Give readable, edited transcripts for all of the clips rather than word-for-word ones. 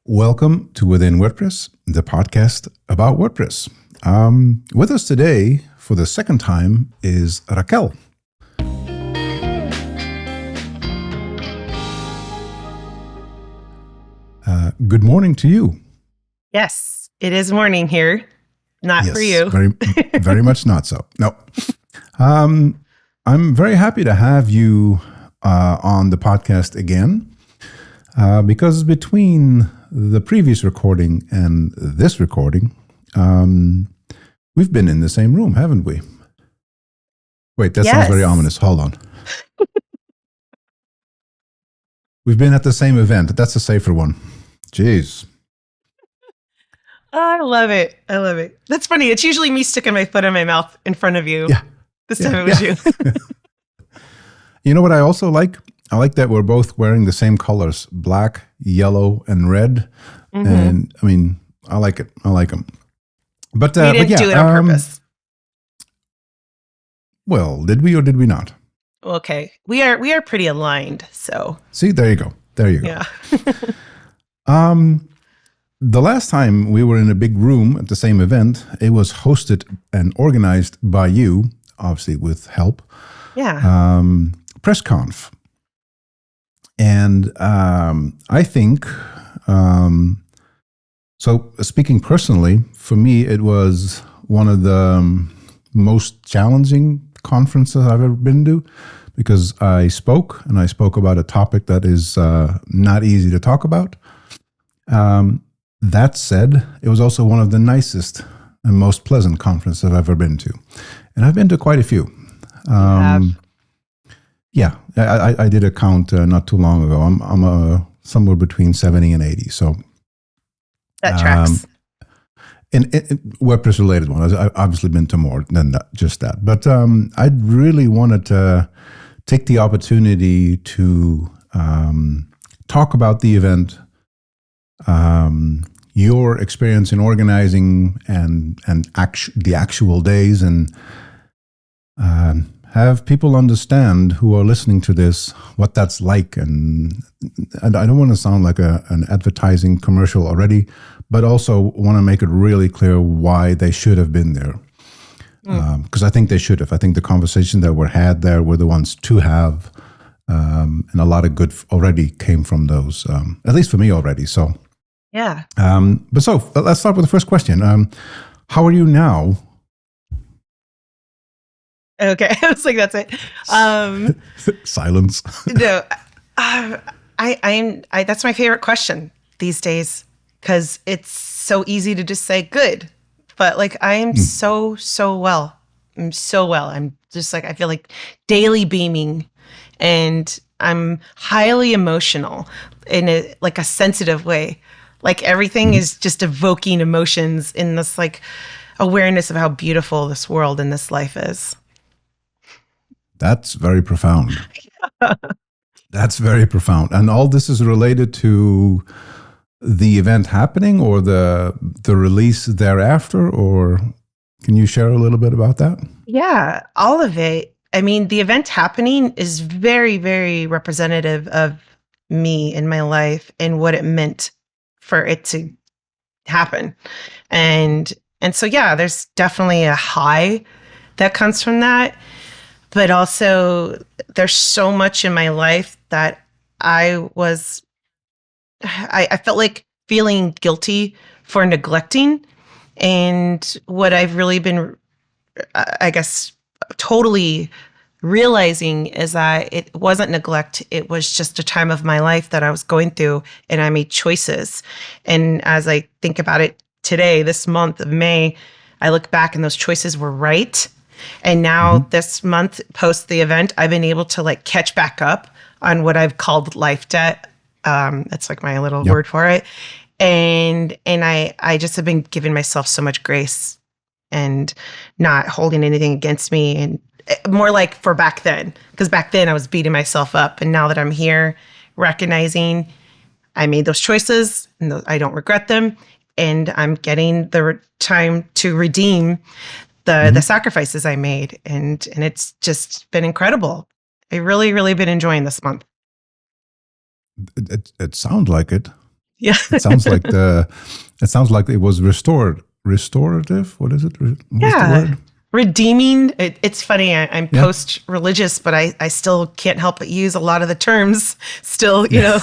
Welcome to Within WordPress, the podcast about WordPress. With us today for the second time is Raquel. Good morning to you. Yes, it is morning here. Not for you. Very much not so. No. I'm very happy to have you on the podcast again because between the previous recording and this recording, we've been in the same room, haven't we? Wait, that sounds very ominous. Hold on. We've been at the same event. That's a safer one. Jeez. I love it. I love it. That's funny. It's usually me sticking my foot in my mouth in front of you. Yeah. This time it was you. You know what I also like? I like that we're both wearing the same colors, black, yellow, and red. Mm-hmm. And I mean, I like it. I like them. But we didn't do it on purpose. Well, did we or did we not? Okay. We are pretty aligned, so. See, there you go. There you go. Yeah. The last time we were in a big room at the same event, it was hosted and organized by you, obviously with help. Yeah. PressConf. And I think, so speaking personally, for me, it was one of the most challenging conferences I've ever been to because I spoke about a topic that is not easy to talk about. That said, it was also one of the nicest and most pleasant conferences I've ever been to. And I've been to quite a few. Yeah, I did a count not too long ago. I'm somewhere between 70 and 80. So that tracks. And WordPress related one. I've obviously been to more than that, just that. But I really wanted to take the opportunity to talk about the event, your experience in organizing and the actual days, and have people understand who are listening to this what that's like. And I don't want to sound like an advertising commercial already, but also want to make it really clear why they should have been there. Because I think they should have. I think the conversations that were had there were the ones to have, and a lot of good already came from those, at least for me already. So yeah. But so let's start with the first question. How are you now? Okay, I was like, that's it. Silence. No, I that's my favorite question these days because it's so easy to just say good, but like I am so well. I'm so well. I'm just like I feel like daily beaming, and I'm highly emotional in a sensitive way. Like everything is just evoking emotions in this like awareness of how beautiful this world and this life is. That's very profound. That's very profound. And all this is related to the event happening or the release thereafter, or can you share a little bit about that? Yeah, all of it. I mean, the event happening is very, very representative of me in my life and what it meant for it to happen. And so, yeah, there's definitely a high that comes from that. But also, there's so much in my life that I felt like feeling guilty for neglecting. And what I've really been, I guess, totally realizing is that it wasn't neglect. It was just a time of my life that I was going through, and I made choices. And as I think about it today, this month of May, I look back and those choices were right. And now this month, post the event, I've been able to like catch back up on what I've called life debt. That's like my little word for it. And I just have been giving myself so much grace and not holding anything against me, and more like for back then, because back then I was beating myself up. And now that I'm here, recognizing I made those choices and I don't regret them, and I'm getting the time to redeem the sacrifices I made. And it's just been incredible. I really, really been enjoying this month. It sounds like it. Yeah. It sounds like it was restorative. What is it? What is the Yeah. word? Redeeming. It's funny. I'm Yeah. post-religious, but I still can't help but use a lot of the terms still, Yeah.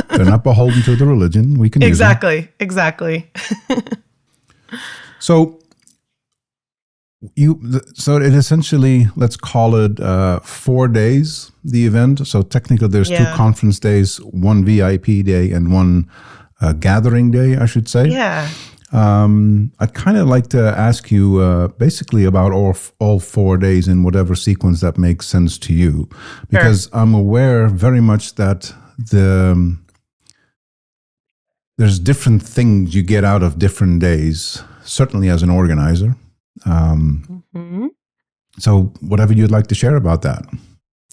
They're not beholden to the religion. We can use them. Exactly. So so it essentially, let's call it 4 days, the event. So technically there's two Yeah. conference days, one VIP day and one gathering day, I should say. Yeah. I'd kind of like to ask you basically about all 4 days in whatever sequence that makes sense to you, because I'm aware very much that there's different things you get out of different days, certainly as an organizer. Mm-hmm. So whatever you'd like to share about that.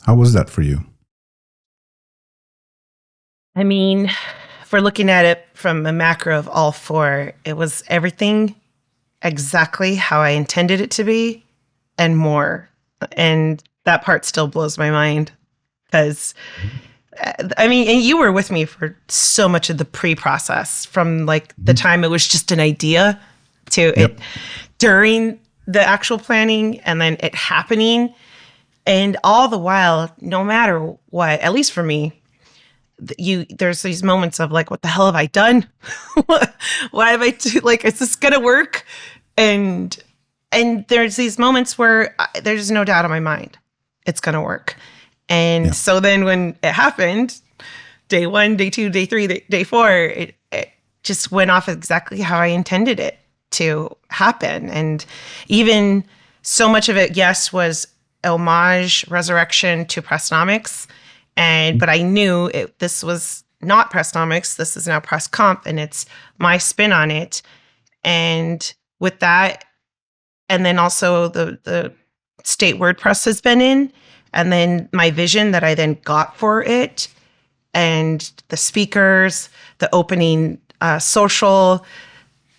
How was that for you? I mean, if we're looking at it from a macro of all four, it was everything exactly how I intended it to be and more. And that part still blows my mind because, I mean, and you were with me for so much of the pre-process from like the time it was just an idea to Yep. it during the actual planning and then it happening. And all the while, no matter what, at least for me, there's these moments of like, what the hell have I done? Why have I like, is this gonna work? And there's these moments where there's no doubt in my mind it's gonna work. And so then when it happened, day 1, day 2, day 3, day 4, it just went off exactly how I intended it to happen. And even so much of it, yes, was homage, resurrection to Pressnomics. But I knew this was not Pressnomics. This is now PressConf, and it's my spin on it. And with that, and then also the state WordPress has been in, and then my vision that I then got for it, and the speakers, the opening social,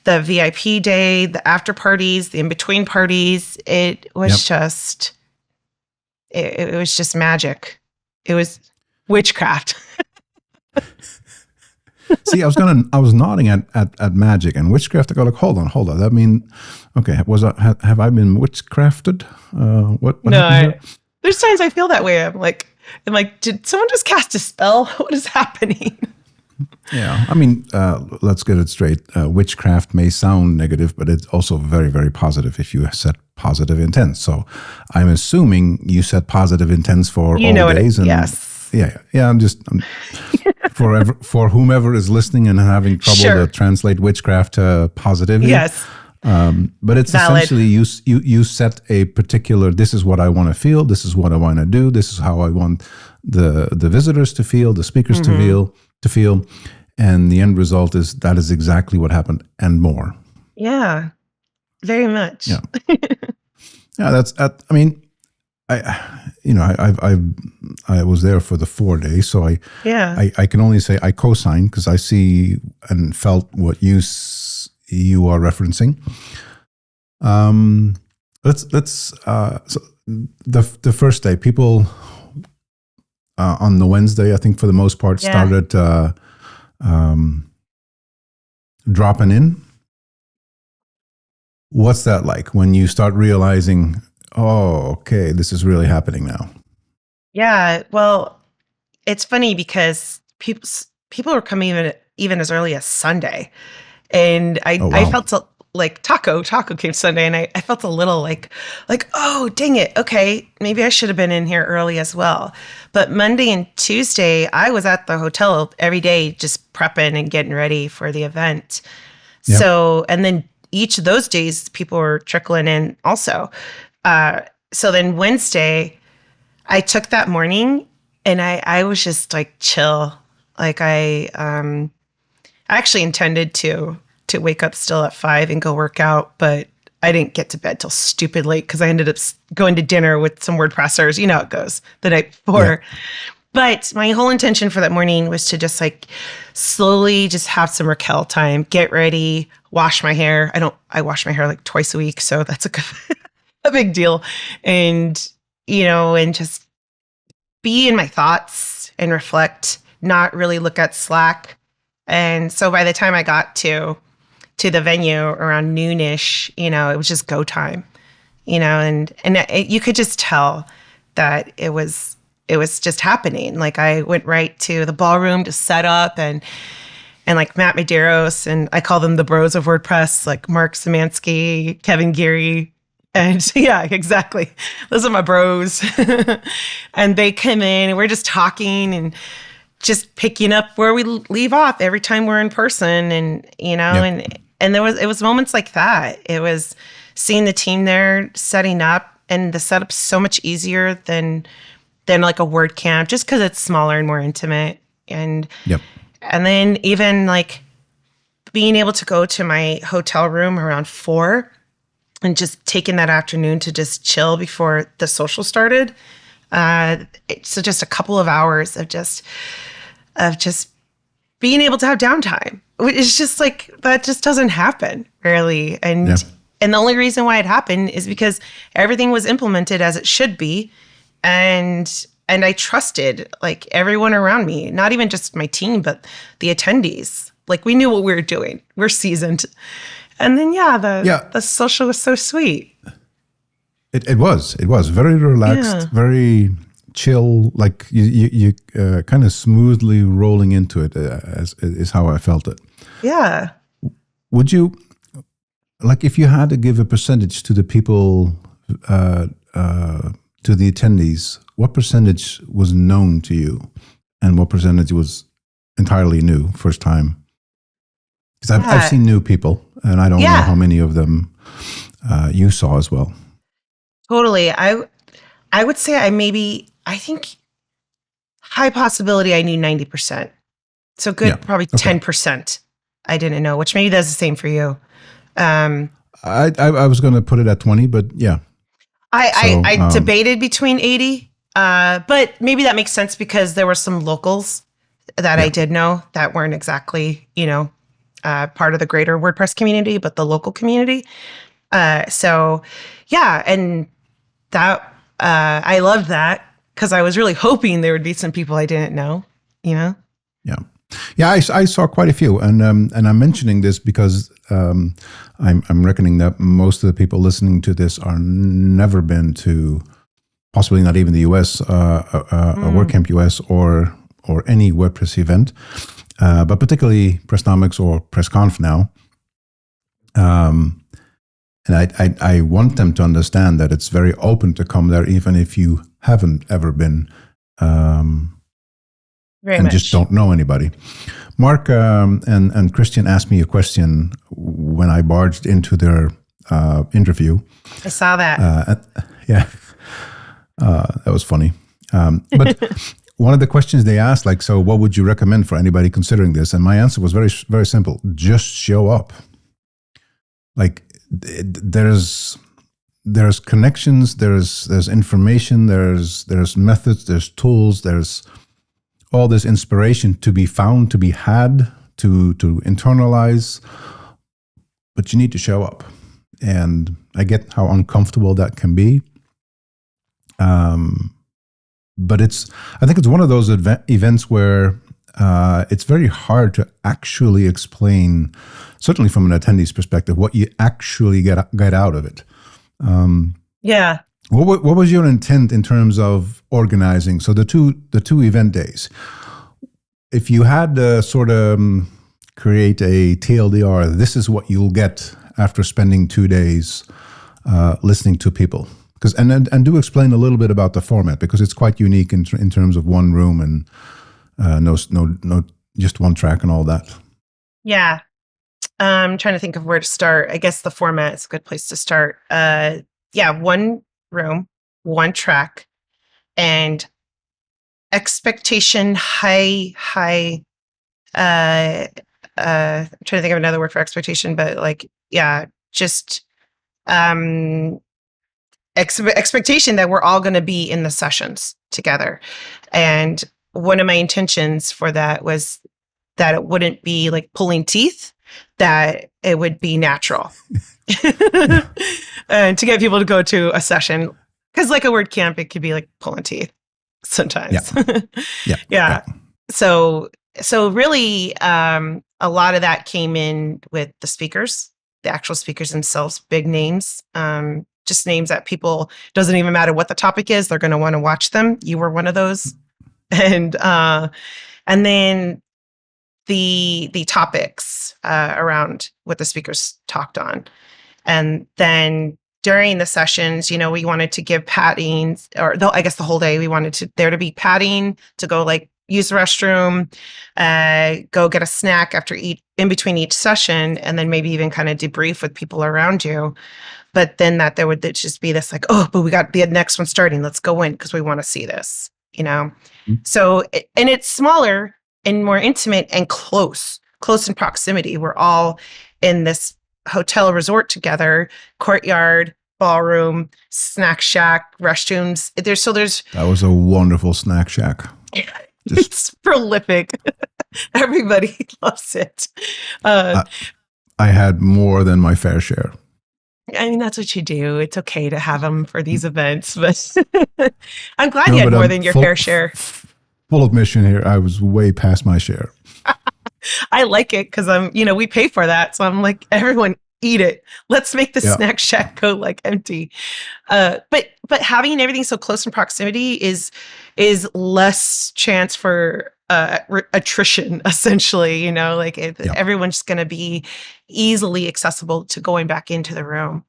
the VIP day, the after parties, the in between parties. It was just, it was just magic. It was witchcraft. See, I was nodding at magic and witchcraft. I go like, hold on. That mean, okay, have I been witchcrafted? What No, happened here? there's times I feel that way. I'm like, did someone just cast a spell? What is happening? Yeah, I mean, let's get it straight. Witchcraft may sound negative, but it's also very, very positive if you set positive intents. So I'm assuming you set positive intents for all days. Yes. Yeah. I'm for whomever is listening and having trouble to translate witchcraft to positivity. Yes. But it's Valid. essentially you set a particular, this is what I want to feel, this is what I want to do, this is how I want the visitors to feel, the speakers to feel, and the end result is that is exactly what happened and more. Yeah, very much. Yeah, yeah. I mean, I was there for the 4 days, so I can only say I co-signed because I see and felt what you are referencing. So the first day, people on the Wednesday, I think for the most part, started dropping in. What's that like when you start realizing, oh, okay, this is really happening now? Yeah, well, it's funny because people were coming even as early as Sunday. And I felt like Taco came Sunday, and I felt a little like, oh, dang it. Okay, maybe I should have been in here early as well. But Monday and Tuesday, I was at the hotel every day just prepping and getting ready for the event. Yep. So, and then each of those days, people were trickling in also. So then Wednesday, I took that morning and I was just like chill. Like I actually intended to wake up still at 5 and go work out, but I didn't get to bed till stupid late because I ended up going to dinner with some WordPressers. You know how it goes the night before. Yeah. But my whole intention for that morning was to just like slowly just have some Raquel time, get ready, wash my hair. I wash my hair like twice a week, so that's a big deal. And, and just be in my thoughts and reflect, not really look at Slack And so by the time I got to the venue around noonish, it was just go time, and you could just tell that it was just happening. Like I went right to the ballroom to set up and like Matt Medeiros, and I call them the bros of WordPress, like Mark Szymanski, Kevin Geary. And yeah, exactly. Those are my bros. And they come in and we're just talking and just picking up where we leave off every time we're in person. And, and it was moments like that. It was seeing the team there setting up, and the setup's so much easier than like a WordCamp, just because it's smaller and more intimate. And and then even like being able to go to my hotel room around 4 and just taking that afternoon to just chill before the social started. So just a couple of hours of just being able to have downtime. It's just like, that just doesn't happen rarely. And the only reason why it happened is because everything was implemented as it should be. And I trusted like everyone around me, not even just my team, but the attendees. Like we knew what we were doing. We're seasoned. And then, the social was so sweet. It was very relaxed, very chill. Like you kind of smoothly rolling into it, is how I felt it. Yeah. Would you, like, if you had to give a percentage to the people, to the attendees, what percentage was known to you, and what percentage was entirely new, first time? Because I've seen new people, and I don't know how many of them you saw as well. Totally. I would say I think high possibility I knew 90%. So good, probably 10% I didn't know, which maybe that's the same for you. I was going to put it at 20, but yeah. I debated between 80, but maybe that makes sense because there were some locals that I did know that weren't exactly, part of the greater WordPress community, but the local community. So yeah, and that I loved that because I was really hoping there would be some people I didn't know, Yeah. I saw quite a few, and I'm mentioning this because I'm reckoning that most of the people listening to this are never been to, possibly not even the US, a WordCamp US or any WordPress event, but particularly Pressnomics or PressConf now. And I want them to understand that it's very open to come there, even if you haven't ever been. Just don't know anybody. Mark and Christian asked me a question when I barged into their interview. I saw that. That was funny. But one of the questions they asked, like, so what would you recommend for anybody considering this? And my answer was very, very simple. Just show up. Like, there's connections, there's information, there's methods, there's tools, there's all this inspiration to be found, to be had, to internalize, but you need to show up. And I get how uncomfortable that can be. But I think it's one of those events where it's very hard to actually explain, certainly from an attendee's perspective, what you actually get out of it. What was your intent in terms of organizing? So the two event days, if you had to sort of create a TLDR, this is what you'll get after spending 2 days listening to people. And do explain a little bit about the format, because it's quite unique in terms of one room and no just one track and all that. Yeah. I'm trying to think of where to start. I guess the format is a good place to start. One room, one track, and expectation high. I'm trying to think of another word for expectation, but just expectation that we're all going to be in the sessions together. And one of my intentions for that was that it wouldn't be like pulling teeth, that it would be natural. And to get people to go to a session, because like a WordCamp, it could be like pulling teeth sometimes. Yeah. So so really, a lot of that came in with the speakers, the actual speakers themselves, big names, just names that people, doesn't even matter what the topic is, they're going to want to watch them. You were one of those. And then the topics around what the speakers talked on. And then during the sessions, we wanted to give padding, or I guess the whole day, we wanted there to be padding to go like use the restroom, go get a snack in between each session, and then maybe even kind of debrief with people around you. But then that there would just be this like, oh, but we got the next one starting. Let's go in because we want to see this. So, and it's smaller and more intimate and close in proximity. We're all in this hotel resort together, courtyard, ballroom, snack shack, restrooms. That was a wonderful snack shack. It's prolific. Everybody loves it. I had more than my fair share. I mean, that's what you do. It's okay to have them for these events, but I'm glad you had more than your fair share. Full admission here, I was way past my share. I like it because we pay for that. So I'm like, everyone eat it. Let's make the snack shack go like empty. But having everything so close in proximity is less chance for attrition, essentially. Everyone's going to be easily accessible to going back into the room.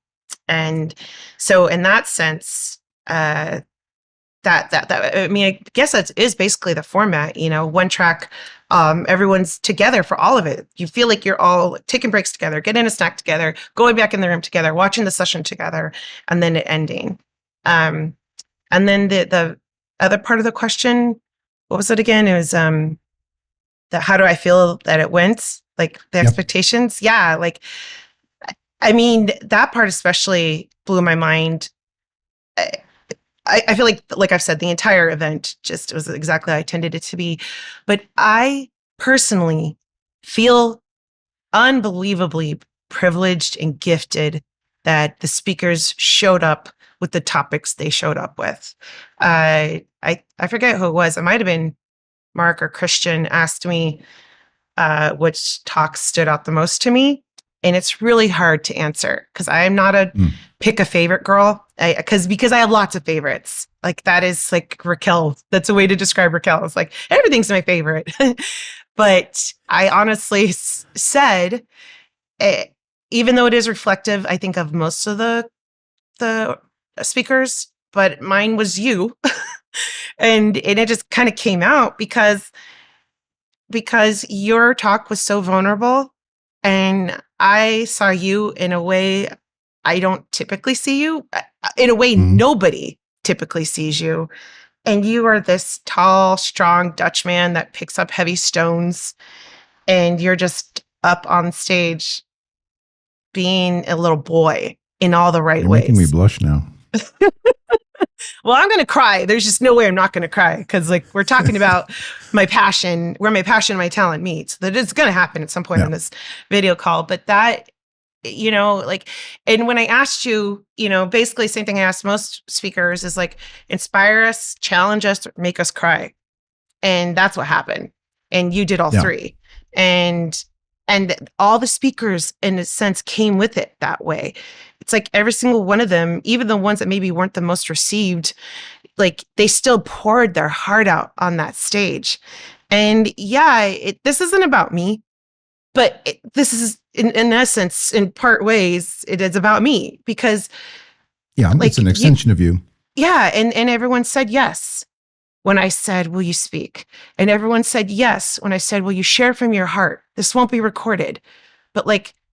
And so in that sense, I guess that is basically the format, one track, everyone's together for all of it. You feel like you're all taking breaks together, getting a snack together, going back in the room together, watching the session together, and then it ending. And then the other part of the question, what was it again? It was how do I feel that it went? Like the expectations? Yeah. Like, I mean, that part especially blew my mind. I feel like I've said, the entire event just was exactly how I intended it to be. But I personally feel unbelievably privileged and gifted that the speakers showed up with the topics they showed up with. I forget who it was. It might have been Mark or Christian asked me which talk stood out the most to me. And it's really hard to answer because I am not a pick a favorite girl. Because I have lots of favorites. Like that is like Raquel. That's a way to describe Raquel. It's like everything's my favorite. But I honestly said, even though it is reflective, I think of most of the speakers, but mine was you, and it just kind of came out because your talk was so vulnerable. And I saw you in a way I don't typically see you, in a way nobody typically sees you. And you are this tall, strong Dutch man that picks up heavy stones. And you're just up on stage being a little boy in all the right ways. You're making me blush now. Well, I'm going to cry. There's just no way I'm not going to cry because we're talking about my passion, where my passion and my talent meets. That it's going to happen at some point on this video call. But that, and when I asked you, basically same thing I asked most speakers is like, inspire us, challenge us, make us cry. And that's what happened. And you did all three. And all the speakers, in a sense, came with it that way. It's like every single one of them, even the ones that maybe weren't the most received, like they still poured their heart out on that stage. And this isn't about me, but this is, in essence, in part ways, it is about me because it's an extension of you. Yeah. And everyone said yes when I said, will you speak? And everyone said yes when I said, will you share from your heart? This won't be recorded. But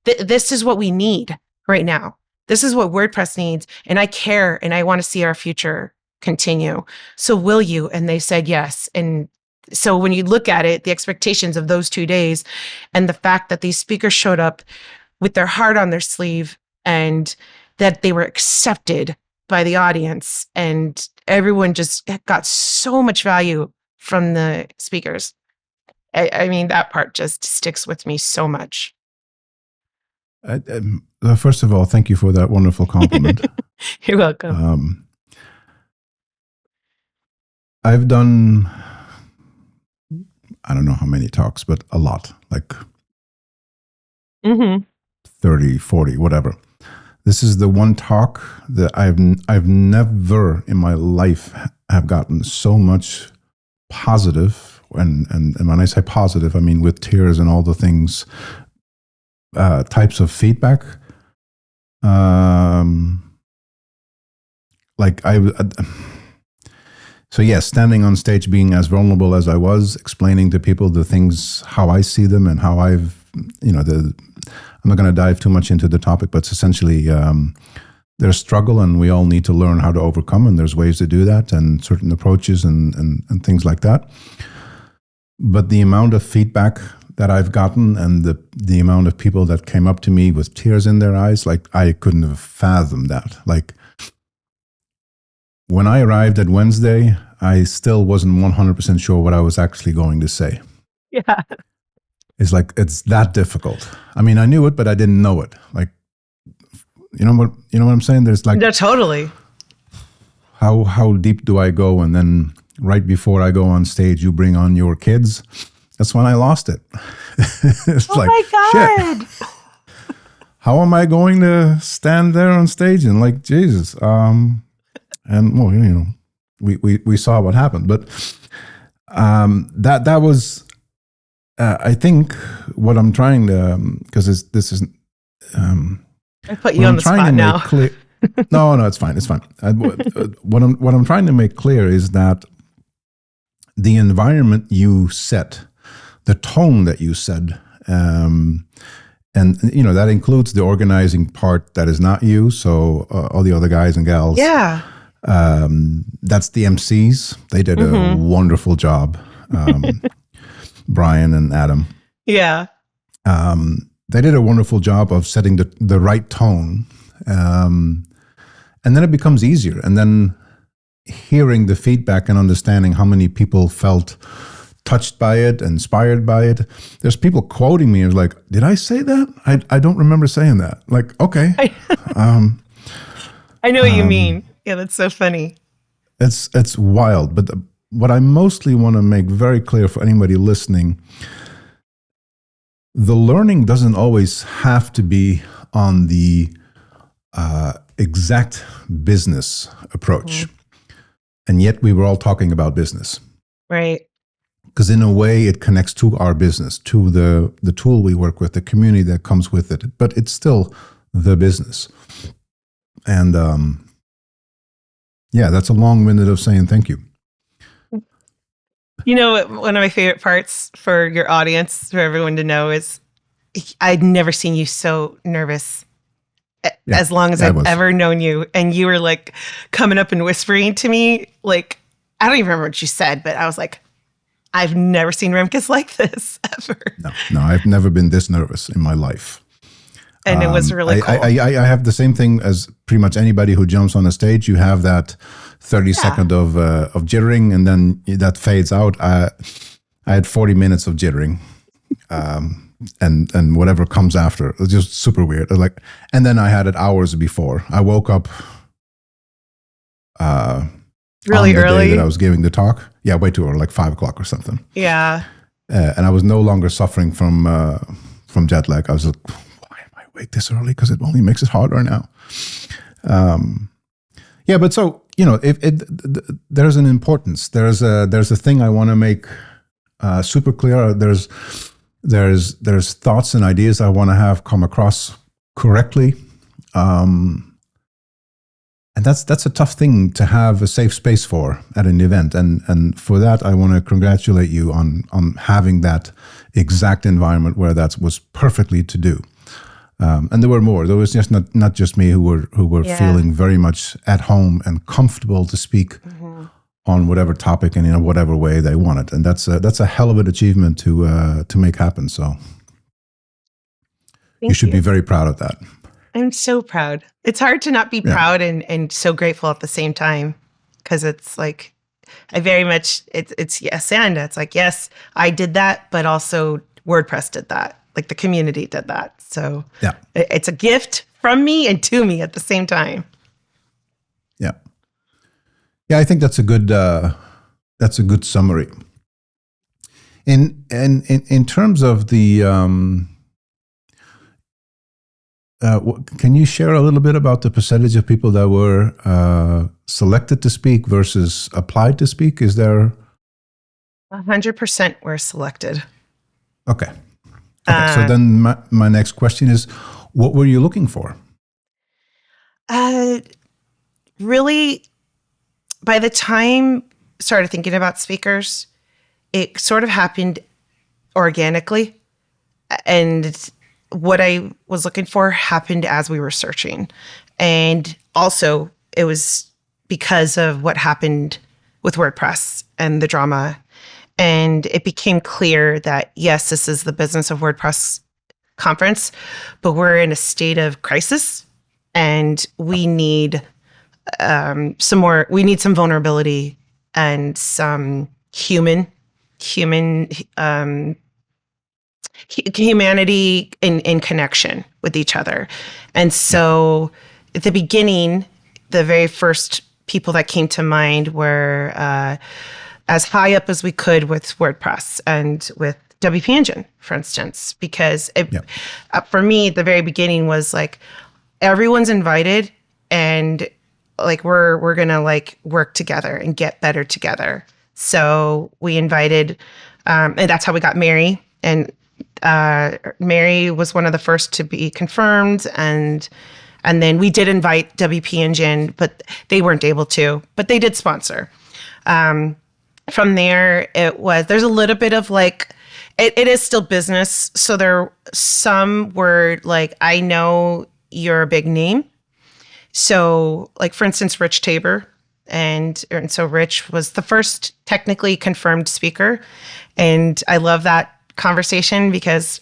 this is what we need right now. This is what WordPress needs. And I care and I want to see our future continue. So will you? And they said yes. And so when you look at it, the expectations of those 2 days and the fact that these speakers showed up with their heart on their sleeve and that they were accepted by the audience and everyone just got so much value from the speakers. I mean, that part just sticks with me so much. First of all, thank you for that wonderful compliment. You're welcome. I've done I don't know how many talks, but a lot, like Mm-hmm. 30, 40, whatever. This is the one talk that I've never in my life have gotten so much positive, and when I say positive, I mean with tears and all the things, types of feedback. Like so yes, standing on stage, being as vulnerable as I was, explaining to people the things, how I see them and how I've, I'm not going to dive too much into the topic, but it's essentially there's struggle and we all need to learn how to overcome, and there's ways to do that and certain approaches and things like that. But the amount of feedback that I've gotten and the amount of people that came up to me with tears in their eyes, like I couldn't have fathomed that. Like when I arrived at Wednesday, I still wasn't 100% sure what I was actually going to say. Yeah. It's like, it's that difficult. I mean, I knew it, but I didn't know it. Like, you know what I'm saying? There's like, No, totally. How deep do I go? And then right before I go on stage, you bring on your kids. That's when I lost it. It's Oh my God. shit. How am I going to stand there on stage and like, Jesus? And well, we saw what happened, but that was, I think, what I'm trying to, because this is. I put you on the spot now. No, it's fine. It's fine. What I'm trying to make clear is that the environment you set, the tone that you set, and that includes the organizing part that is not you. So all the other guys and gals. Yeah. That's the MCs. They did a wonderful job. Brian and Adam. Yeah. They did a wonderful job of setting the right tone. And then it becomes easier. And then hearing the feedback and understanding how many people felt touched by it, inspired by it. There's people quoting me and like, did I say that? I don't remember saying that. Like, okay. I know what you mean. Yeah, that's so funny. It's wild. But what I mostly want to make very clear for anybody listening, the learning doesn't always have to be on the exact business approach. And yet we were all talking about business. Right. Because in a way it connects to our business, to the tool we work with, the community that comes with it. But it's still the business. And that's a long-winded of saying thank you. One of my favorite parts for your audience, for everyone to know, is I'd never seen you so nervous as long as I've ever known you. And you were like coming up and whispering to me, like, I don't even remember what you said, but I was like, I've never seen Remkes like this ever. No, I've never been this nervous in my life. And it was really cool. I have the same thing as pretty much anybody who jumps on a stage. You have that 30-second of jittering, and then that fades out. I had 40 minutes of jittering, and whatever comes after. It's just super weird. And then I had it hours before. I woke up really on the early day that I was giving the talk. Yeah, way too early, like 5 o'clock or something. Yeah. And I was no longer suffering from jet lag. I was like, wake this early because it only makes it harder now. But so there's an importance. There's a thing I want to make super clear. There's thoughts and ideas I want to have come across correctly, and that's a tough thing to have a safe space for at an event. And for that, I want to congratulate you on having that exact environment where that was perfectly to do. And there were more. There was just not just me who were feeling very much at home and comfortable to speak on whatever topic and in whatever way they wanted. And that's a hell of an achievement to make happen. So you should be very proud of that. I'm so proud. It's hard to not be proud and so grateful at the same time, because it's like I very much it's yes and it's like, yes, I did that, but also WordPress did that. Like the community did that. So it's a gift from me and to me at the same time. Yeah. Yeah, I think that's a good summary. In terms of the, can you share a little bit about the percentage of people that were selected to speak versus applied to speak? Is there 100% were selected. Okay. Okay. So then my next question is, what were you looking for? Really, by the time I started thinking about speakers, it sort of happened organically. And what I was looking for happened as we were searching. And also, it was because of what happened with WordPress and the drama. And it became clear that, yes, this is the Business of WordPress conference, but we're in a state of crisis and we need we need some vulnerability and some humanity in connection with each other. And so at the beginning, the very first people that came to mind were as high up as we could with WordPress and with WP Engine, for instance, because for me, at the very beginning was like, everyone's invited and like, we're going to like work together and get better together. So we invited, and that's how we got Mary. And Mary was one of the first to be confirmed. And then we did invite WP Engine, but they weren't able to, but they did sponsor. From there, there's a little bit of like, it is still business. So some were like, I know you're a big name. So like, for instance, Rich Tabor. And so Rich was the first technically confirmed speaker. And I love that conversation because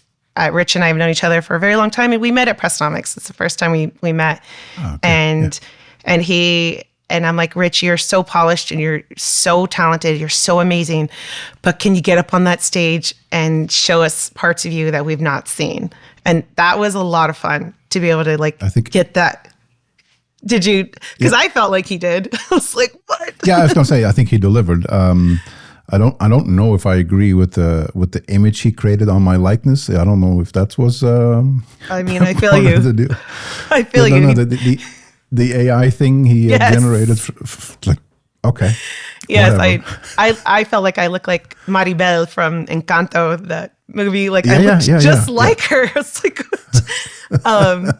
Rich and I have known each other for a very long time. And we met at Pressnomics. It's the first time we met. Oh, okay. And I'm like, Rich, you're so polished and you're so talented. You're so amazing. But can you get up on that stage and show us parts of you that we've not seen? And that was a lot of fun to be able to get that. Did you? Because I felt like he did. I was like, what? Yeah, I was going to say, I think he delivered. I don't know if I agree with the image he created on my likeness. I don't know if that was. I mean, I feel you. I feel you. No, the AI thing he generated, like, okay. Yes, I felt like I looked like Maribel from Encanto, that movie. Like I looked just like her. It's like, that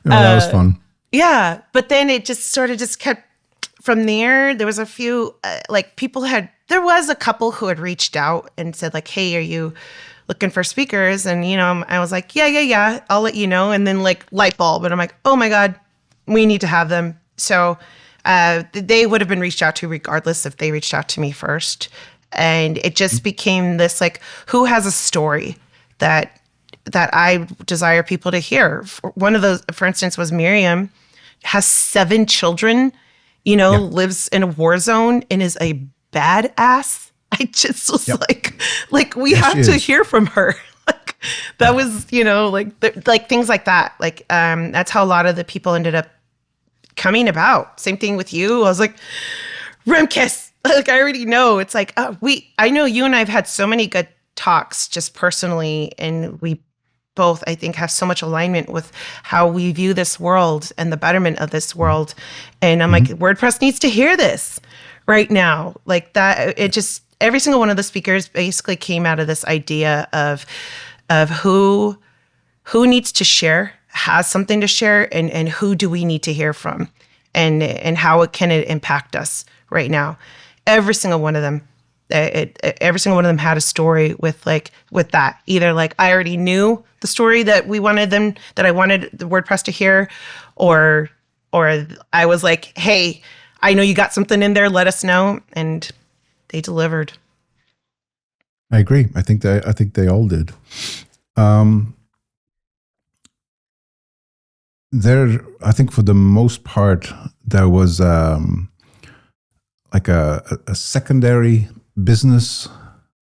was fun. Yeah, but then it just sort of just kept from there. There was a few there was a couple who had reached out and said like, hey, are you looking for speakers? And, I was like, yeah, I'll let you know. And then like light bulb. And I'm like, oh my God, we need to have them. So they would have been reached out to regardless if they reached out to me first. And it just became this like, who has a story that I desire people to hear? One of those, for instance, was Miriam, has 7 children, lives in a war zone and is a badass. I just was like we have to hear from her. Like that was, like things like that. Like that's how a lot of the people ended up coming about. Same thing with you. I was like, Remkes, like I already know. It's like I know you and I've had so many good talks just personally, and we both, I think, have so much alignment with how we view this world and the betterment of this world. And I'm like, WordPress needs to hear this right now. Like that, it just, every single one of the speakers basically came out of this idea of who needs to share, has something to share, and who do we need to hear from, and how it can impact us right now. Every single one of them. Every single one of them had a story with that. Either like I already knew the story that I wanted the WordPress to hear, or I was like, hey, I know you got something in there, let us know. And they delivered. I agree. I think they all did. I think for the most part, there was like a secondary business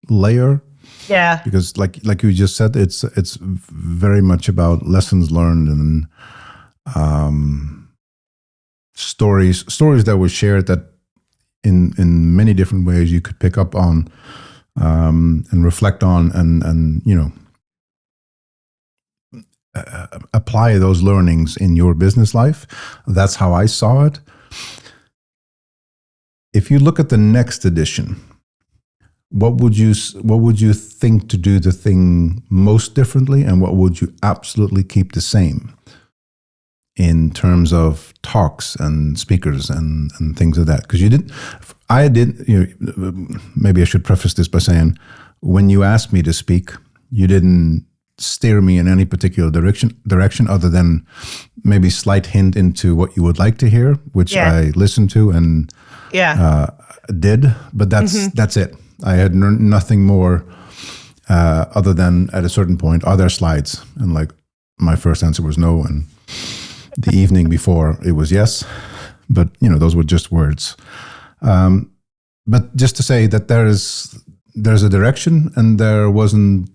layer. Yeah. Because like you just said, it's very much about lessons learned and stories that were shared that in many different ways you could pick up on and reflect on and apply those learnings in your business life. That's how I saw it. If you look at the next edition, what would you think to do the thing most differently, and what would you absolutely keep the same in terms of talks and speakers and things like that? Because maybe I should preface this by saying, when you asked me to speak, you didn't steer me in any particular direction other than maybe slight hint into what you would like to hear, which I listened to and did, but that's it. I had nothing more other than at a certain point, are there slides? And like my first answer was no, and the evening before it was yes, but those were just words. But just to say that there's a direction, and there wasn't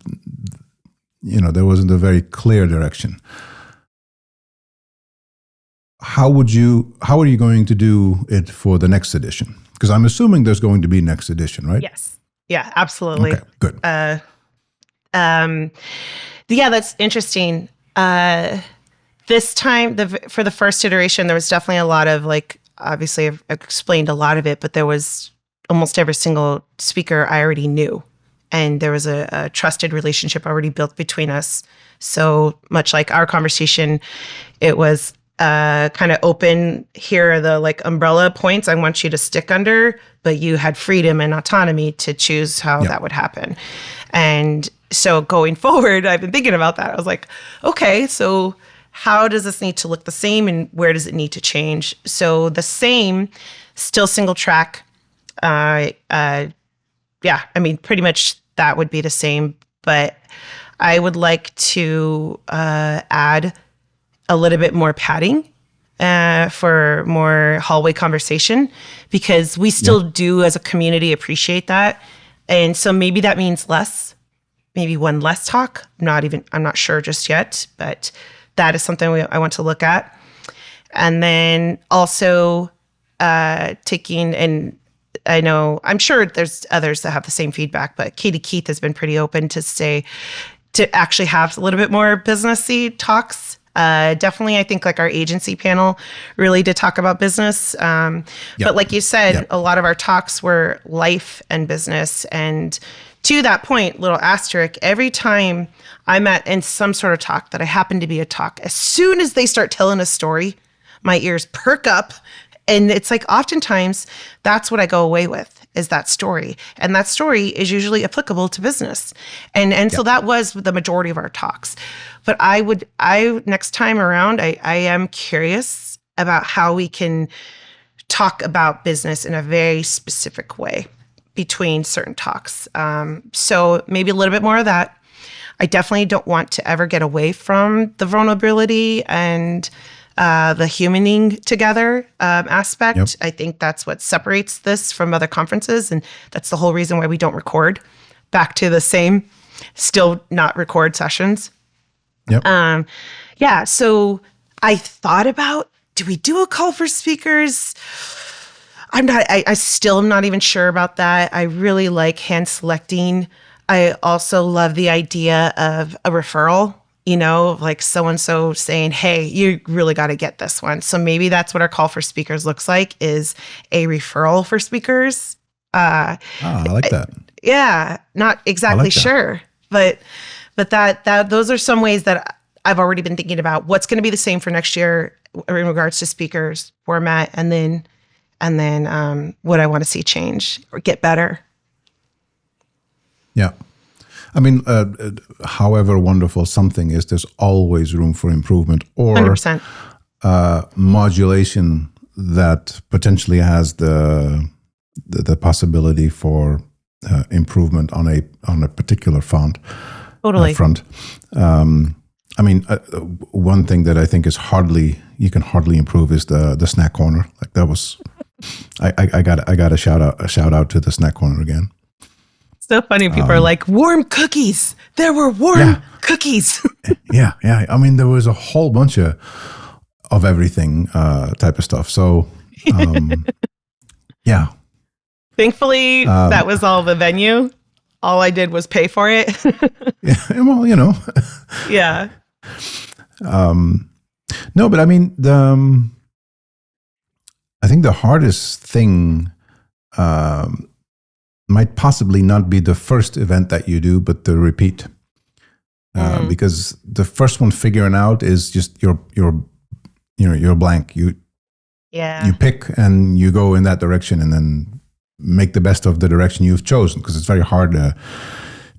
a very clear direction. How are you going to do it for the next edition? Because I'm assuming there's going to be next edition, right? Yes. Yeah, absolutely. Okay, good. Yeah, that's interesting. This time, for the first iteration, there was definitely a lot of obviously I've explained a lot of it, but there was almost every single speaker I already knew. And there was a trusted relationship already built between us. So much like our conversation, it was kind of open. Here are the umbrella points I want you to stick under, but you had freedom and autonomy to choose how that would happen. And so going forward, I've been thinking about that. I was like, okay, so how does this need to look the same, and where does it need to change? So the same, still single track. Pretty much that would be the same, but I would like to add a little bit more padding for more hallway conversation, because we still do as a community appreciate that. And so maybe that means maybe one less talk. I'm not sure just yet, but that is something I want to look at. And then also taking, and I'm sure there's others that have the same feedback, but Katie Keith has been pretty open to actually have a little bit more businessy talks. Definitely, I think our agency panel really did talk about business. But like you said, a lot of our talks were life and business. And to that point, little asterisk, every time I'm in some sort of talk that I happen to be a talk, as soon as they start telling a story, my ears perk up. And it's oftentimes that's what I go away with, is that story. And that story is usually applicable to business. And so that was the majority of our talks. But next time around, I am curious about how we can talk about business in a very specific way between certain talks. So maybe a little bit more of that. I definitely don't want to ever get away from the vulnerability and the humaning together aspect. Yep. I think that's what separates this from other conferences, and that's the whole reason why we don't record. Back to the same, still not record sessions. Yep. So I thought about, do we do a call for speakers? I still am not even sure about that. I really like hand selecting. I also love the idea of a referral, so-and-so saying, hey, you really got to get this one. So maybe that's what our call for speakers looks like, is a referral for speakers. I like that. Yeah, not exactly sure, but that those are some ways that I've already been thinking about what's going to be the same for next year in regards to speakers format, and then what I want to see change or get better. Yeah. I mean, however wonderful something is, there's always room for improvement or 100%. Modulation that potentially has the possibility for improvement on a particular font. Totally. Front. One thing that I think is you can hardly improve is the snack corner. That was, I got a shout out to the snack corner again. So funny. People are like, warm cookies. There were warm cookies. Yeah. There was a whole bunch of everything type of stuff. So, yeah. Thankfully, that was all the venue. all I did was pay for it. Yeah, well, Yeah. No, but I mean, I think the hardest thing might possibly not be the first event that you do, but the repeat. Because the first one figuring out is just you're blank. You pick and you go in that direction, and then make the best of the direction you've chosen, because it's very hard to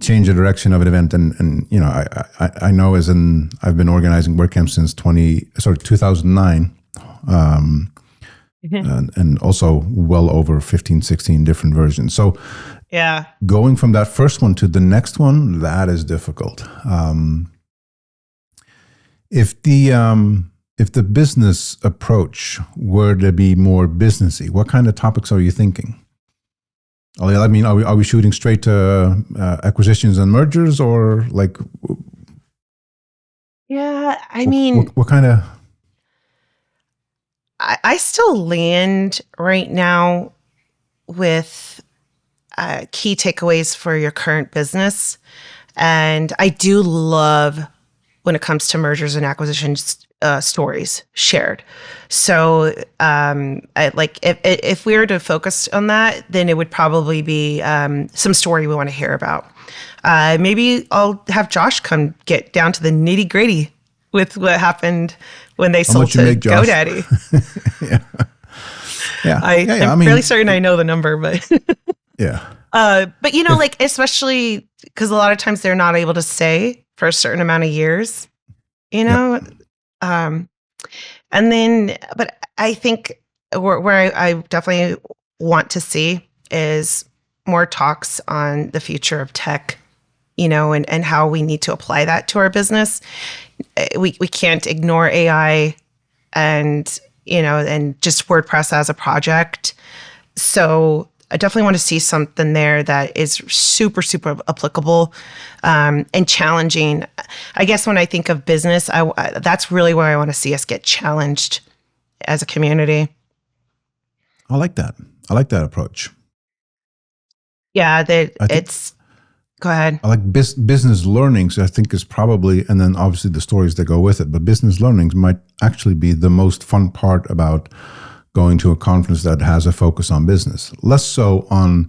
change the direction of an event. And I know I've been organizing WordCamp since 2009, and also well over 15, 16 different versions. So yeah, going from that first one to the next one, that is difficult. If the business approach were to be more businessy, what kind of topics are you thinking? I mean, are we shooting straight to acquisitions and mergers, or like? Yeah, I mean, what kind of? I still land right now with key takeaways for your current business, and I do love when it comes to mergers and acquisitions. Stories shared. So if we were to focus on that, then it would probably be some story we want to hear about. Maybe I'll have Josh come get down to the nitty gritty with what happened when they sold to GoDaddy. I'm fairly certain I know the number, but yeah. But especially because a lot of times they're not able to stay for a certain amount of years, Yep. And then, but I think where I definitely want to see is more talks on the future of tech, and how we need to apply that to our business. We can't ignore AI and just WordPress as a project. So I definitely want to see something there that is super, super applicable and challenging. I guess when I think of business, that's really where I want to see us get challenged as a community. I like that. I like that approach. Yeah, go ahead. I like business learnings, I think, is probably, and then obviously the stories that go with it, but business learnings might actually be the most fun part about going to a conference that has a focus on business. Less so on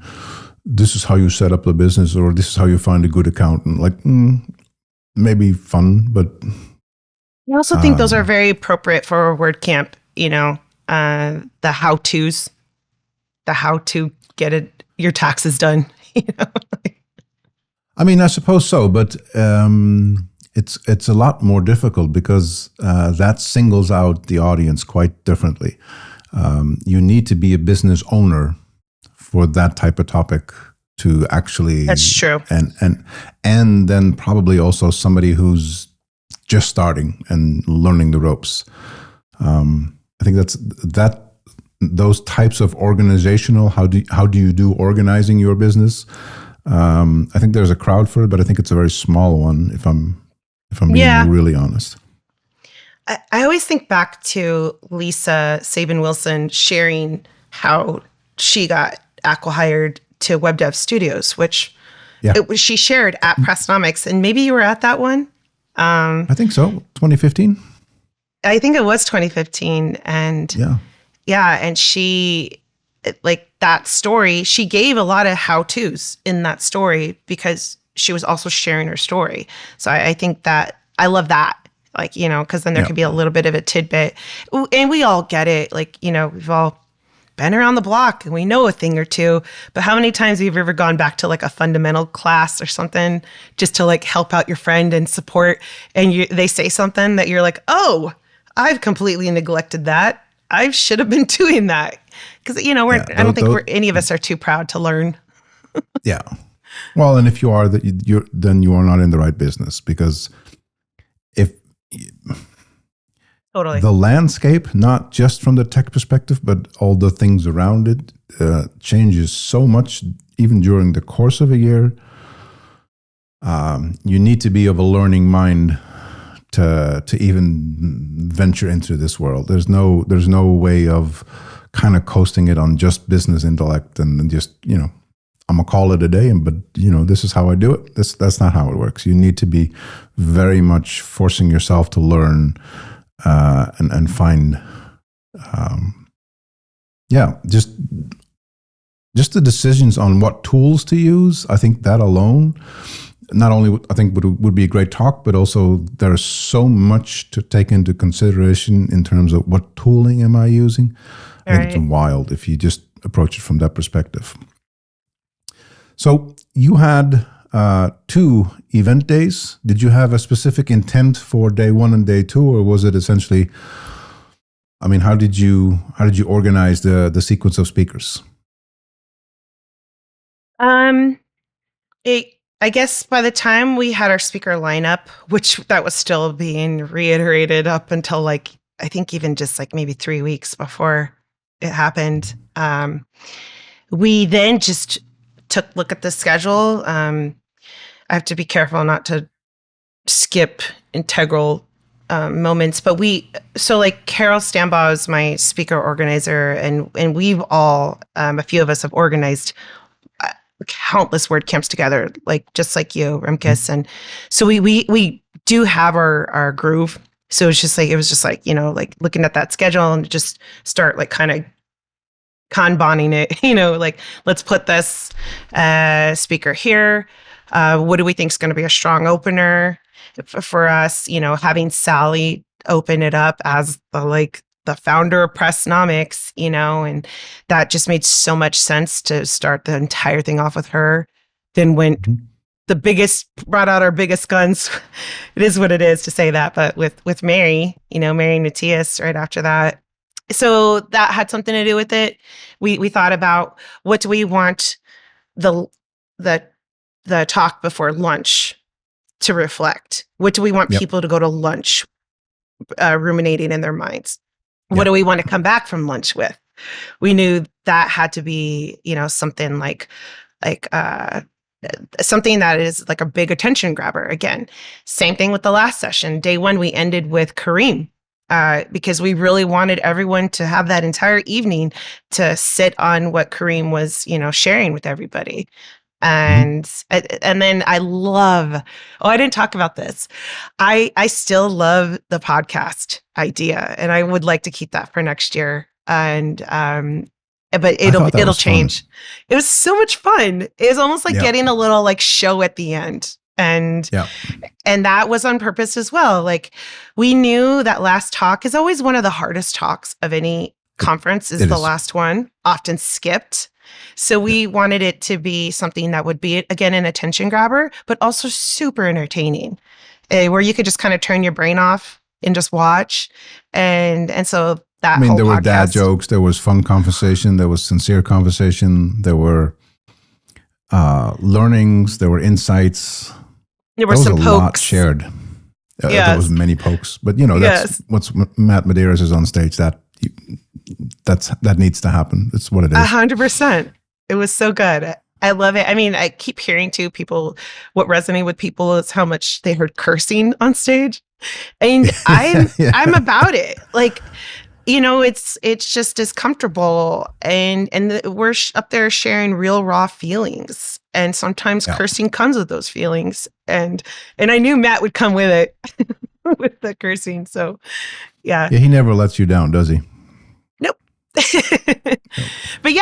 this is how you set up the business, or this is how you find a good accountant. Like, maybe fun, but... I also think those are very appropriate for a WordCamp, the how-tos, the how to get your taxes done, I mean, I suppose so, but it's a lot more difficult because that singles out the audience quite differently. You need to be a business owner for that type of topic to actually. That's true. And then probably also somebody who's just starting and learning the ropes. I think those types of organizational, how do you do organizing your business? I think there's a crowd for it, but I think it's a very small one. If I'm being really honest. I always think back to Lisa Sabin-Wilson sharing how she got acqui-hired to Web Dev Studios, which she shared at Pressnomics, and maybe you were at that one. I think so. 2015. I think it was 2015, and and she, like, that story, she gave a lot of how-tos in that story because she was also sharing her story. So I think that I love that. Like, because then there could be a little bit of a tidbit. And we all get it. Like, we've all been around the block and we know a thing or two. But how many times have you ever gone back to like a fundamental class or something just to like help out your friend and support? And they say something that you're like, oh, I've completely neglected that. I should have been doing that. Because, I don't think any of us are too proud to learn. Yeah. Well, and if you are, then you are not in the right business, because Totally. The landscape, not just from the tech perspective, but all the things around it, changes so much, even during the course of a year. You need to be of a learning mind to even venture into this world. There's no way of kind of coasting it on just business intellect and just, I'm gonna call it a day, but this is how I do it. That's not how it works. You need to be very much forcing yourself to learn and find, just the decisions on what tools to use. I think that alone, not only I think would be a great talk, but also there's so much to take into consideration in terms of what tooling am I using. I think it's wild if you just approach it from that perspective. So you had 2 event days. Did you have a specific intent for day 1 and day 2, or was it essentially, how did you organize the sequence of speakers? I guess by the time we had our speaker lineup, which that was still being reiterated up until I think even just maybe 3 weeks before it happened, we then just took a look at the schedule. I have to be careful not to skip integral moments, but Carol Stambaugh is my speaker organizer, and we've all, a few of us have organized countless WordCamps together, just like you, Remkes. And so we do have our groove. So it's just it was just looking at that schedule and just start kind of Kanbaning it, let's put this speaker here. What do we think is going to be a strong opener for us? Having Sally open it up as the founder of Pressnomics, and that just made so much sense to start the entire thing off with her. Then went brought out our biggest guns. It is what it is to say that, but with Mary, Mary Natius right after that. So that had something to do with it. We thought about, what do we want the talk before lunch to reflect? What do we want people to go to lunch ruminating in their minds? What do we want to come back from lunch with? We knew that had to be, something something that is a big attention grabber. Again, same thing with the last session. Day 1, we ended with Kareem, because we really wanted everyone to have that entire evening to sit on what Kareem was, sharing with everybody. And then I love, I didn't talk about this. I still love the podcast idea, and I would like to keep that for next year. And but it'll change. Fun. It was so much fun. It was almost like getting a little show at the end. And that was on purpose as well. We knew that last talk is always one of the hardest talks of any conference, is the last one, often skipped. So we wanted it to be something that would be, again, an attention grabber, but also super entertaining, where you could just kind of turn your brain off and just watch. And so that whole there podcast, were dad jokes, there was fun conversation, there was sincere conversation, there were learnings, there were insights. There were some pokes. A lot shared. There was many pokes. But, that's what's Matt Medeiros is on stage, that needs to happen. It's what it is. 100%. It was so good. I love it. I keep hearing too, what resonated with people is how much they heard cursing on stage. And I'm about it. It's just as comfortable, and we're up there sharing real raw feelings, and sometimes cursing comes with those feelings. And I knew Matt would come with it, with the cursing. So yeah, he never lets you down, does he? Nope. But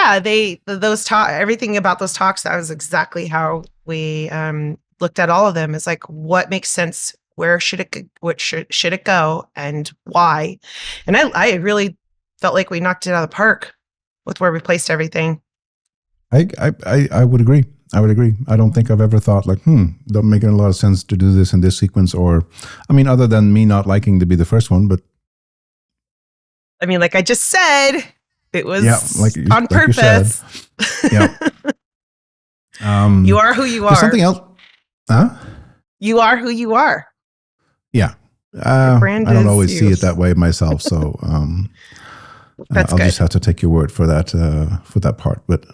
everything about those talks, that was exactly how we looked at all of them. It's what makes sense, where should it go, and why? And I really felt like we knocked it out of the park with where we placed everything. I would agree. I don't think I've ever thought don't make a lot of sense to do this in this sequence, or other than me not liking to be the first one, but like I just said, it was on purpose. You are who you are. Something else? Huh? You are who you are. Yeah. I don't always see it that way myself, so I'll just have to take your word for that part. But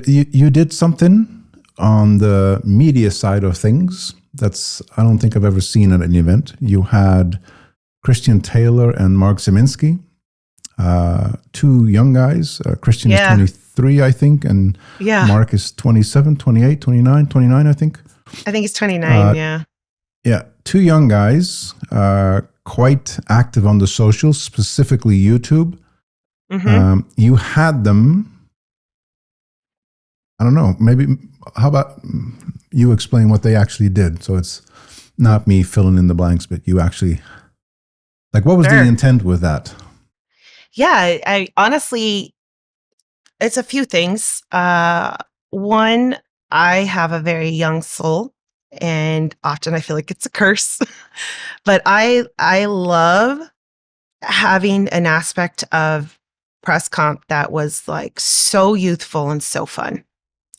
you did something on the media side of things I don't think I've ever seen at an event. You had Christian Taylor and Mark Zeminski, 2 young guys. Christian is 23, I think, and Yeah. Mark is 27, 28, 29, 29, I think. I think he's 29. Yeah. Yeah. Two young guys, quite active on the socials, specifically YouTube. You had them, I don't know, maybe, how about you explain what they actually did? So it's not me filling in the blanks, but you actually, like, what was the intent with that? Yeah, I honestly, it's a few things. One, I have a very young soul, and often I feel like it's a curse. But I love having an aspect of PressConf that was like so youthful and so fun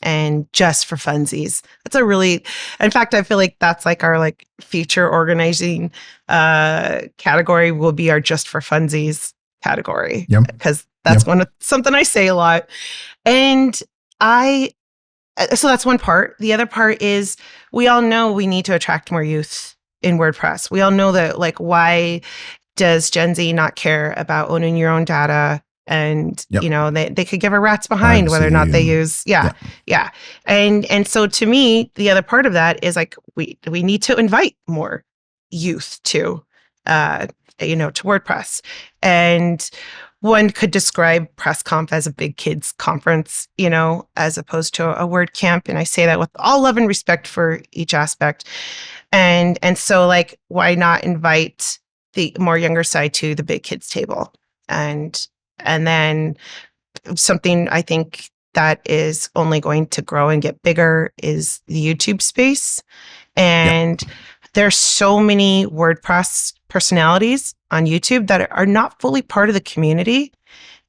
and just for funsies. That's a really, in fact, I feel like that's like our like future organizing category will be our just for funsies category. Yep. Because that's something I say a lot. And so that's one part. The other part is we all know we need to attract more youth in WordPress. We all know that, like, why does Gen Z not care about owning your own data? And, you know, they could give a rat's behind whether or not they use. Yeah. And so to me, the other part of that is like, we need to invite more youth to, to WordPress. And one could describe PressConf as a big kids conference, as opposed to a word camp. And I say that with all love and respect for each aspect. And so, like, why not invite the more younger side to the big kids table? And then something I think that is only going to grow and get bigger is the YouTube space. And there's so many WordPress personalities on YouTube that are not fully part of the community.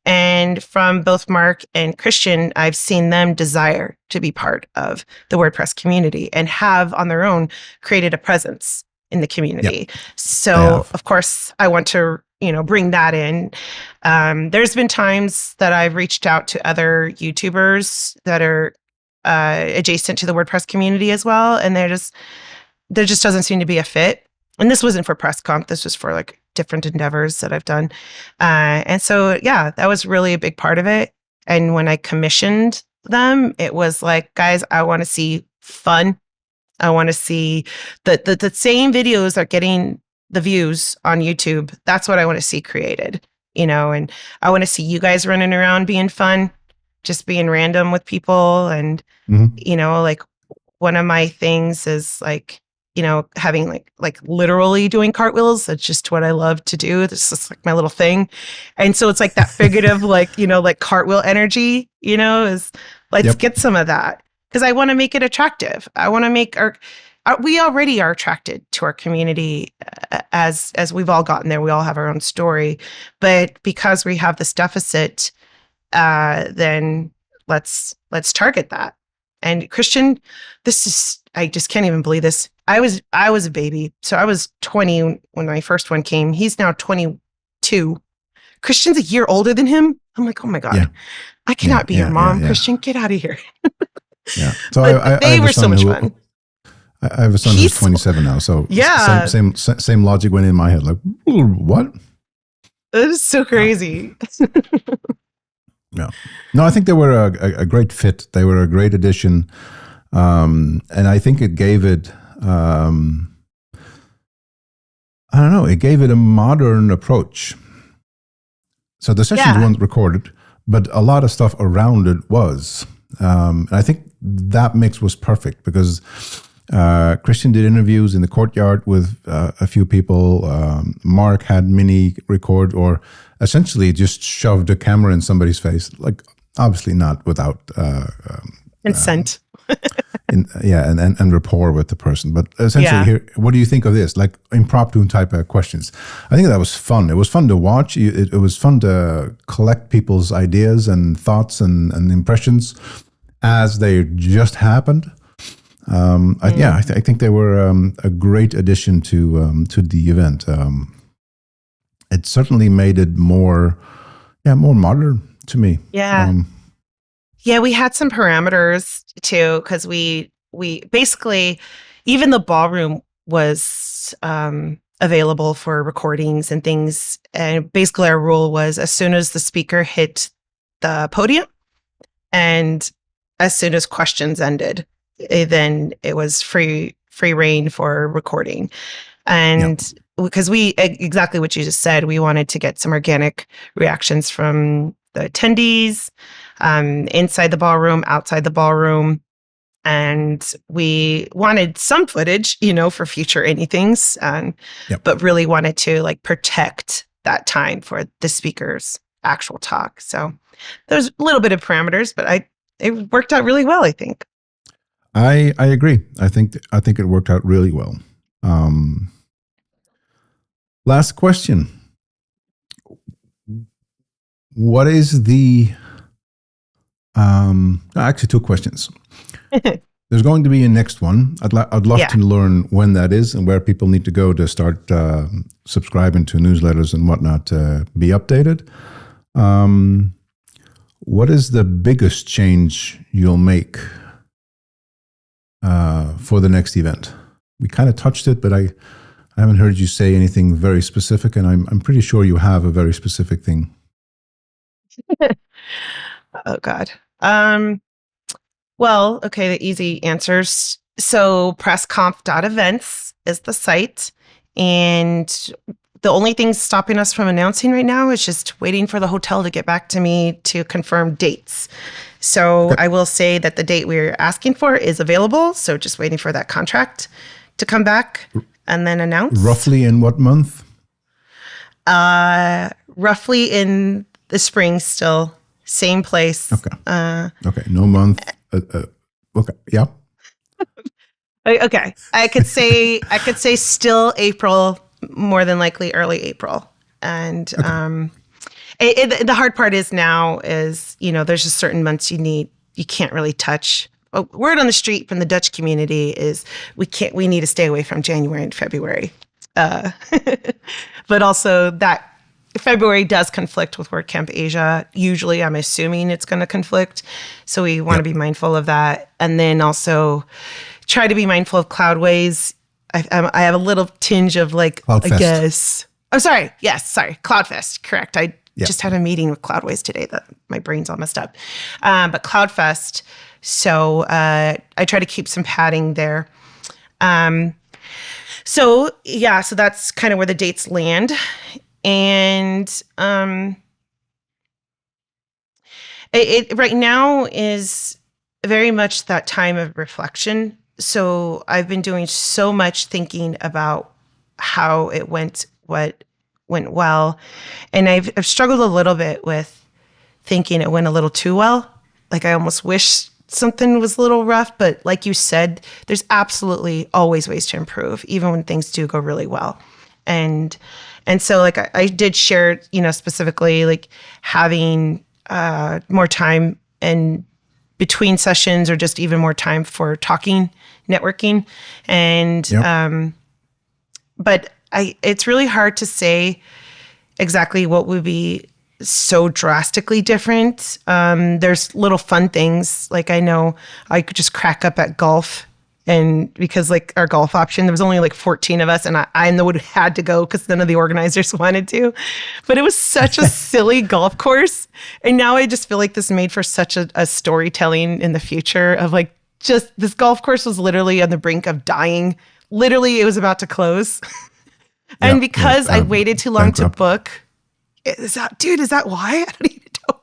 And from both Mark and Christian, I've seen them desire to be part of the WordPress community and have on their own created a presence in the community. So of course I want to, bring that in. There's been times that I've reached out to other YouTubers that are adjacent to the WordPress community as well. And there just doesn't seem to be a fit. And this wasn't for PressConf. This was for like different endeavors that I've done. And so, that was really a big part of it. And when I commissioned them, it was like, guys, I want to see fun. I want to see the same videos that are getting the views on YouTube. That's what I want to see created, and I want to see you guys running around being fun, just being random with people. And, like, one of my things is like, having like literally doing cartwheels. That's just what I love to do. This is like my little thing. And so it's like that figurative, like, like cartwheel energy, is let's get some of that. Because I want to make it attractive. I want to make we already are attracted to our community as we've all gotten there. We all have our own story. But because we have this deficit, then let's target that. And Christian, I just can't even believe this. I was a baby. So I was 20 when my first one came. He's now 22. Christian's a year older than him. I'm like, oh my God, I cannot be your mom. Christian, get out of here. So they were so much fun. I have a son who's 27 now. So same logic went in my head. Like, what? It is so crazy. No, I think they were a great fit. They were a great addition. And I think it gave it, I don't know, it gave it a modern approach. So the sessions weren't recorded, but a lot of stuff around it was. And I think that mix was perfect because Christian did interviews in the courtyard with a few people. Mark had mini record or essentially just shoved a camera in somebody's face, like obviously not without consent. And rapport with the person. But essentially here, what do you think of this? Like impromptu type of questions. I think that was fun. It was fun to watch. It was fun to collect people's ideas and thoughts and impressions as they just happened. I think they were a great addition to the event. It certainly made it more modern to me. We had some parameters too, because we basically, even the ballroom was available for recordings and things. And basically our rule was as soon as the speaker hit the podium, And as soon as questions ended, then it was free reign for recording. And because exactly what you just said, we wanted to get some organic reactions from the attendees, inside the ballroom, outside the ballroom. And we wanted some footage, for future anythings, but really wanted to like protect that time for the speaker's actual talk. So there's a little bit of parameters, but it worked out really well, I think. I agree. I think it worked out really well. Last question. What is the actually two questions. There's going to be a next one. I'd love to learn when that is and where people need to go to start subscribing to newsletters and whatnot to be updated. What is the biggest change you'll make for the next event? We kind of touched it, but I haven't heard you say anything very specific, and I'm pretty sure you have a very specific thing. Oh, God. Well, okay, the easy answers. So PressConf.events is the site. And the only thing stopping us from announcing right now is just waiting for the hotel to get back to me to confirm dates. So I will say that the date we're asking for is available. So just waiting for that contract to come back and then announce. Roughly in what month? Roughly in the spring still. Same place. Okay. Okay. No month. Okay. Yeah. Okay. I could say still April, more than likely early April. And the hard part is now is, there's just certain months you can't really touch. Word on the street from the Dutch community is we need to stay away from January and February. But also that February does conflict with WordCamp Asia. Usually I'm assuming it's going to conflict. So we want to be mindful of that. And then also try to be mindful of Cloudways. I have a little tinge of like, Cloudfest. I guess. Oh, sorry. Yes. Sorry. Cloudfest. Correct. I just had a meeting with Cloudways today that my brain's all messed up. But Cloudfest. So I try to keep some padding there. So that's kind of where the dates land. And it right now is very much that time of reflection. So I've been doing so much thinking about how it went, what went well. And I've struggled a little bit with thinking it went a little too well. Like I almost wish something was a little rough, but like you said, there's absolutely always ways to improve, even when things do go really well. And so like I did share, specifically like having more time and between sessions or just even more time for talking, networking. And, but it's really hard to say exactly what would be so drastically different. There's little fun things. Like I know I could just crack up at golf. And because like our golf option, there was only like 14 of us and I would have had to go because none of the organizers wanted to, but it was such a silly golf course. And now I just feel like this made for such a storytelling in the future of like, just this golf course was literally on the brink of dying. Literally it was about to close. And because I waited too long to book, is that why? I don't even know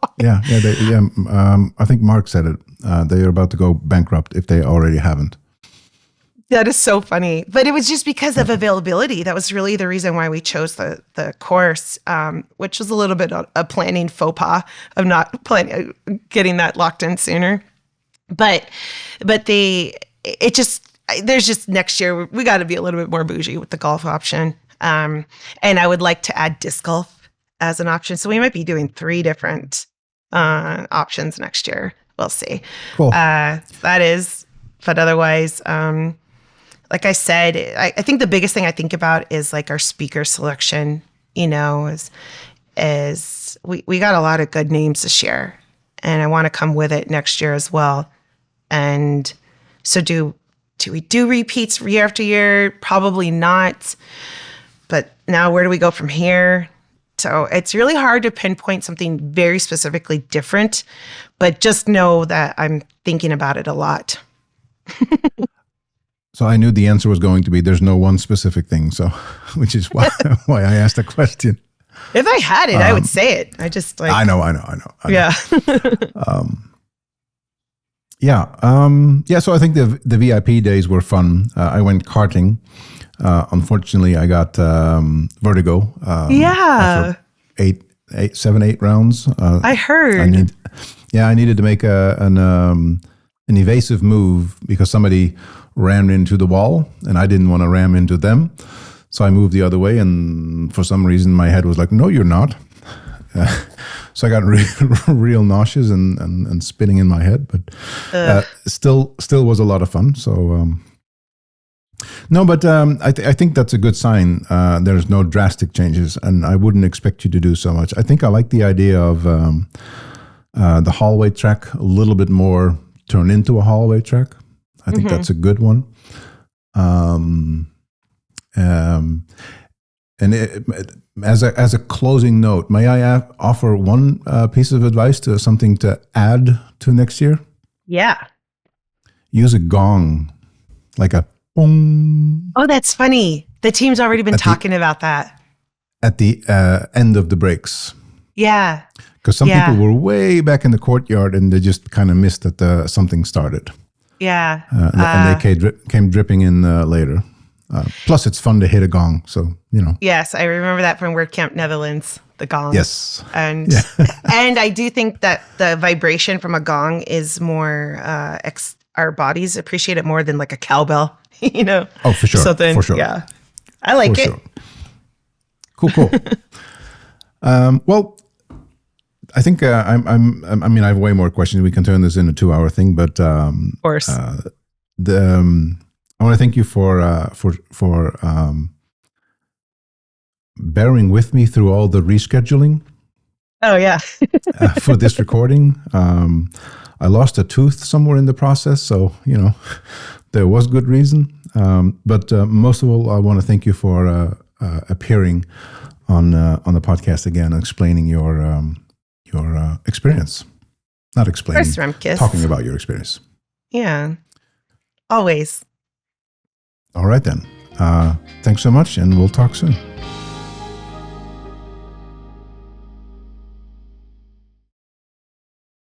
why. I think Mark said it. They are about to go bankrupt if they already haven't. That is so funny. But it was just because of availability. That was really the reason why we chose the course, which was a little bit a planning faux pas of not getting that locked in sooner. But there's just next year, we got to be a little bit more bougie with the golf option. And I would like to add disc golf as an option. So we might be doing 3 different options next year. We'll see. Cool. But otherwise, like I said, I think the biggest thing I think about is like our speaker selection, is we got a lot of good names this year and I want to come with it next year as well. And so do we do repeats year after year? Probably not. But now where do we go from here? So it's really hard to pinpoint something very specifically different, but just know that I'm thinking about it a lot. So I knew the answer was going to be there's no one specific thing. So, which is why I asked the question. If I had it, I would say it. I just like. I know. Yeah. Yeah. So I think the VIP days were fun. I went karting. Unfortunately, I got vertigo. Yeah. After 7-8 rounds. I heard. I needed to make an evasive move because somebody rammed into the wall, and I didn't want to ram into them. So I moved the other way, and for some reason, my head was like, "No, you're not." So I got real nauseous and spinning in my head, but still was a lot of fun. So no, but I think that's a good sign. There's no drastic changes, and I wouldn't expect you to do so much. I think I like the idea of the hallway track a little bit more turned into a hallway track. I think that's a good one. And as a closing note, may I offer one piece of advice to something to add to next year? Yeah. Use a gong, like a boom. Oh, that's funny. The team's already been talking about that. At the end of the breaks. Yeah. Because some people were way back in the courtyard and they just kind of missed that something started. Yeah. And they came dripping in later. Plus, it's fun to hit a gong, so you know. Yes, I remember that from WordCamp Netherlands, the gong. Yes, and and I do think that the vibration from a gong is more our bodies appreciate it more than like a cowbell, you know. Oh, for sure. For sure. Yeah, I like it. Sure. Cool. Well, I think I have way more questions. We can turn this into a 2-hour thing, but of course. I want to thank you for bearing with me through all the rescheduling. Oh yeah. For this recording, I lost a tooth somewhere in the process, so you know there was good reason. But most of all, I want to thank you for appearing on the podcast again and explaining your experience. Not explaining, talking about your experience. Yeah, always. All right then. Thanks so much, and we'll talk soon.